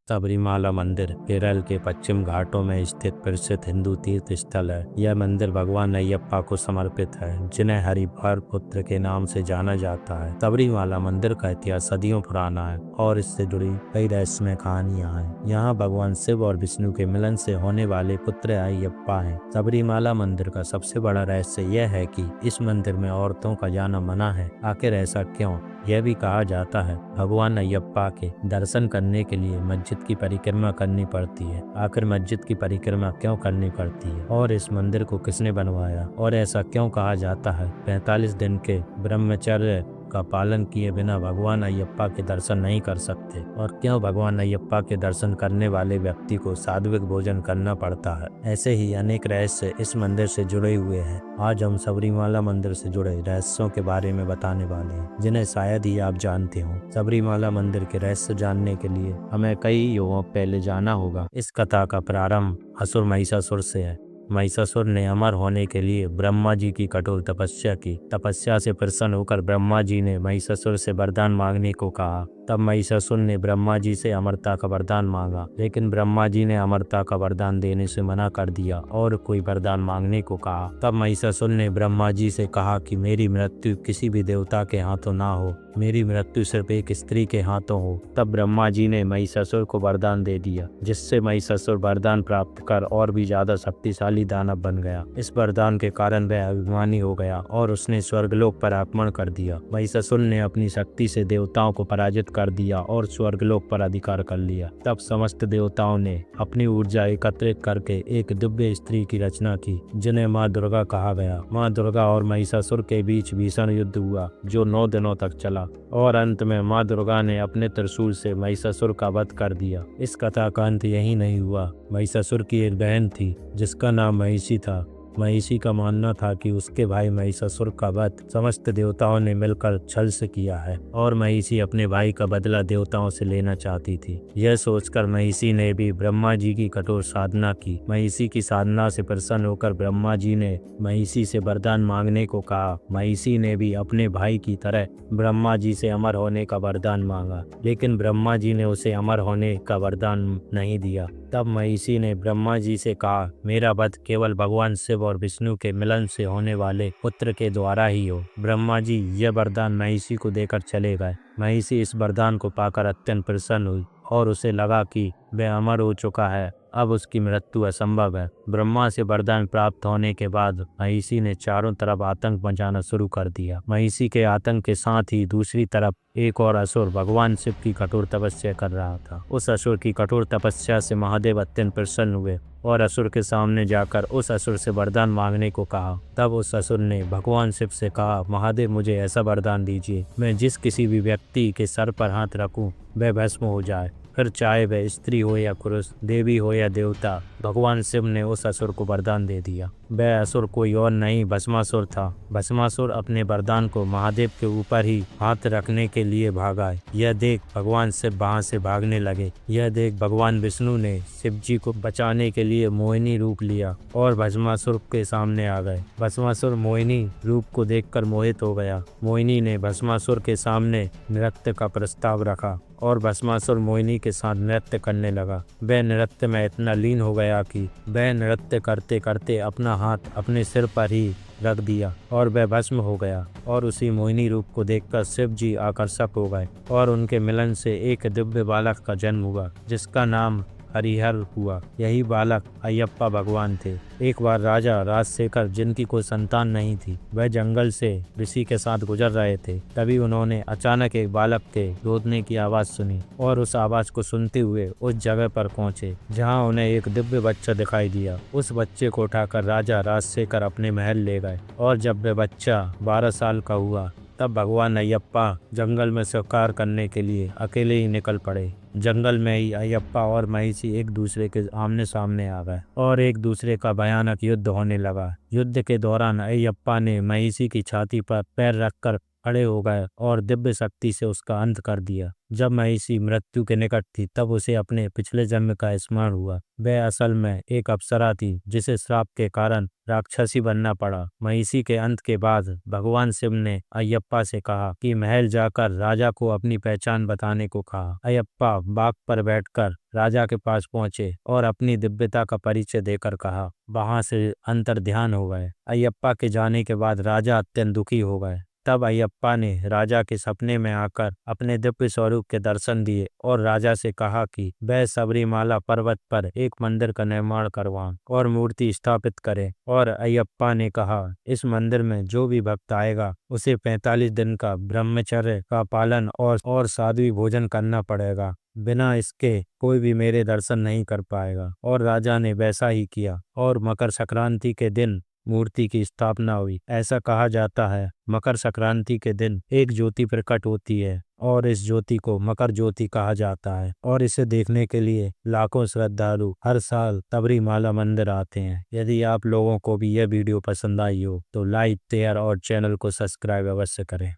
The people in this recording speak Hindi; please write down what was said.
सबरीमाला मंदिर केरल के पश्चिम घाटों में स्थित प्रसिद्ध हिंदू तीर्थ स्थल है। यह मंदिर भगवान अयप्पा को समर्पित है, जिन्हें हरिहर पुत्र के नाम से जाना जाता है। सबरीमाला मंदिर का इतिहास सदियों पुराना है और इससे जुड़ी कई रहस्यमय कहानियां हैं। यहाँ भगवान शिव और विष्णु के मिलन से होने वाले पुत्र अयप्पा हैं। सबरीमाला मंदिर का सबसे बड़ा रहस्य यह है कि इस मंदिर में औरतों का जाना मना है। आखिर ऐसा क्यों? यह भी कहा जाता है भगवान अयप्पा के दर्शन करने के लिए मस्जिद की परिक्रमा करनी पड़ती है। आखिर मस्जिद की परिक्रमा क्यों करनी पड़ती है और इस मंदिर को किसने बनवाया और ऐसा क्यों कहा जाता है 45 दिन के ब्रह्मचर्य का पालन किए बिना भगवान अयप्पा के दर्शन नहीं कर सकते और क्यों भगवान अयप्पा के दर्शन करने वाले व्यक्ति को सात्विक भोजन करना पड़ता है। ऐसे ही अनेक रहस्य इस मंदिर से जुड़े हुए हैं। आज हम सबरीमाला मंदिर से जुड़े रहस्यों के बारे में बताने वाले हैं, जिन्हें शायद ही आप जानते हो। सबरीमाला मंदिर के रहस्य जानने के लिए हमें कई युगों पहले जाना होगा। इस कथा का प्रारंभ असुर महिषासुर से है। महिषासुर ने अमर होने के लिए ब्रह्मा जी की कठोर तपस्या की। तपस्या से प्रसन्न होकर ब्रह्मा जी ने महिषासुर से वरदान मांगने को कहा। तब महिषासुर ने ब्रह्मा जी से अमरता का वरदान मांगा, लेकिन ब्रह्मा जी ने अमरता का वरदान देने से मना कर दिया और कोई वरदान मांगने को कहा। तब महिषासुर ने ब्रह्मा जी से कहा कि मेरी मृत्यु किसी भी देवता के हाथों ना हो, मेरी मृत्यु सिर्फ एक स्त्री के हाथों हो। तब ब्रह्मा जी ने महिषासुर को वरदान दे दिया, जिससे महिषासुर वरदान प्राप्त कर और भी ज्यादा शक्तिशाली दानव बन गया। इस वरदान के कारण वह अभिमानी हो गया और उसने स्वर्गलोक पर आक्रमण कर दिया। महिषासुर ने अपनी शक्ति से देवताओं को पराजित कर दिया और स्वर्गलोक पर अधिकार कर लिया। तब समस्त देवताओं ने अपनी ऊर्जा एकत्रित करके एक दिव्य स्त्री की रचना की, जिन्हें माँ दुर्गा कहा गया। माँ दुर्गा और महिषासुर के बीच भीषण युद्ध हुआ, जो 9 दिनों तक चला और अंत में माँ दुर्गा ने अपने त्रिशूल से महिषासुर का वध कर दिया। इस कथा का अंत यही नहीं हुआ। महिषासुर की एक बहन थी जिसका नाम महिषी था। महिषी का मानना था कि उसके भाई महिषासुर का वध समस्त देवताओं ने मिलकर छल से किया है और महिषी अपने भाई का बदला देवताओं से लेना चाहती थी। यह सोचकर महिषी ने भी ब्रह्मा जी की कठोर साधना की। महिषी की साधना से प्रसन्न होकर ब्रह्मा जी ने महिषी से वरदान मांगने को कहा। महिषी ने भी अपने भाई की तरह ब्रह्मा जी से अमर होने का वरदान मांगा, लेकिन ब्रह्मा जी ने उसे अमर होने का वरदान नहीं दिया। तब महिषी ने ब्रह्मा जी से कहा, मेरा वध केवल भगवान शिव और विष्णु के मिलन से होने वाले पुत्र के द्वारा ही हो। ब्रह्मा जी यह वरदान महिषी को देकर चले गए। महिषी इस वरदान को पाकर अत्यंत प्रसन्न हुई और उसे लगा कि वह अमर हो चुका है, अब उसकी मृत्यु असंभव है। ब्रह्मा से वरदान प्राप्त होने के बाद महिषी ने चारों तरफ आतंक मचाना शुरू कर दिया। महिषी के आतंक के साथ ही दूसरी तरफ एक और असुर भगवान शिव की कठोर तपस्या कर रहा था। उस असुर की कठोर तपस्या से महादेव अत्यंत प्रसन्न हुए और असुर के सामने जाकर उस असुर से वरदान मांगने को कहा। तब उस असुर ने भगवान शिव से कहा, महादेव मुझे ऐसा वरदान दीजिए, मैं जिस किसी भी व्यक्ति के सर पर हाथ रखूं वह भस्म हो जाए, फिर चाहे वह स्त्री हो या पुरुष, देवी हो या देवता। भगवान शिव ने उस असुर को वरदान दे दिया। वह असुर कोई और नहीं भस्मासुर था। भस्मासुर अपने वरदान को महादेव के ऊपर ही हाथ रखने के लिए भागा। यह देख भगवान शिव वहां से भागने लगे। यह देख भगवान विष्णु ने शिव जी को बचाने के लिए मोहिनी रूप लिया और भस्मासुर के सामने आ गए। भस्मासुर मोहिनी रूप को देखकर मोहित हो गया। मोहिनी ने भस्मासुर के सामने नृत्य का प्रस्ताव रखा और भस्मासुर मोहिनी के साथ नृत्य करने लगा। वह नृत्य में इतना लीन हो गया कि वह नृत्य करते करते अपना हाथ अपने सिर पर ही रख दिया और वह भस्म हो गया। और उसी मोहिनी रूप को देखकर शिव जी आकर्षक हो गए और उनके मिलन से एक दिव्य बालक का जन्म हुआ, जिसका नाम हरिहर हुआ। यही बालक अयप्पा भगवान थे। एक बार राजा राजशेखर, जिनकी कोई संतान नहीं थी, वह जंगल से ऋषि के साथ गुजर रहे थे। तभी उन्होंने अचानक एक बालक के रोदने की आवाज सुनी और उस आवाज को सुनते हुए उस जगह पर पहुंचे जहां उन्हें एक दिव्य बच्चा दिखाई दिया। उस बच्चे को उठाकर राजा राजशेखर अपने महल ले गए और जब वह बच्चा 12 साल का हुआ तब भगवान अयप्पा जंगल में शिकार करने के लिए अकेले ही निकल पड़े। जंगल में ही अयप्पा और महिषी एक दूसरे के आमने सामने आ गए और एक दूसरे का भयानक युद्ध होने लगा। युद्ध के दौरान अयप्पा ने महिषी की छाती पर पैर रखकर खड़े हो गए और दिव्य शक्ति से उसका अंत कर दिया। जब महिषी मृत्यु के निकट थी तब उसे अपने पिछले जन्म का स्मरण हुआ। वह असल में एक अप्सरा थी जिसे श्राप के कारण राक्षसी बनना पड़ा। महिषी के अंत के बाद भगवान शिव ने अयप्पा से कहा कि महल जाकर राजा को अपनी पहचान बताने को कहा। अयप्पा बाघ पर बैठकर राजा के पास पहुंचे और अपनी दिव्यता का परिचय देकर कहा। वहां से अंतर्ध्यान हो गए। अयप्पा के जाने के बाद राजा अत्यंत दुखी हो गए। तब अयप्पा ने राजा के सपने में आकर अपने दिव्य स्वरूप के दर्शन दिए और राजा से कहा कि वह सबरीमाला पर्वत पर एक मंदिर का निर्माण करवाएं और मूर्ति स्थापित करे। और अयप्पा ने कहा, इस मंदिर में जो भी भक्त आएगा उसे 45 दिन का ब्रह्मचर्य का पालन और सात्विक भोजन करना पड़ेगा। बिना इसके कोई भी मेरे दर्शन नहीं कर पाएगा। और राजा ने वैसा ही किया और मकर संक्रांति के दिन मूर्ति की स्थापना हुई। ऐसा कहा जाता है मकर संक्रांति के दिन एक ज्योति प्रकट होती है और इस ज्योति को मकर ज्योति कहा जाता है और इसे देखने के लिए लाखों श्रद्धालु हर साल सबरीमाला मंदिर आते हैं। यदि आप लोगों को भी यह वीडियो पसंद आई हो तो लाइक शेयर और चैनल को सब्सक्राइब अवश्य करें।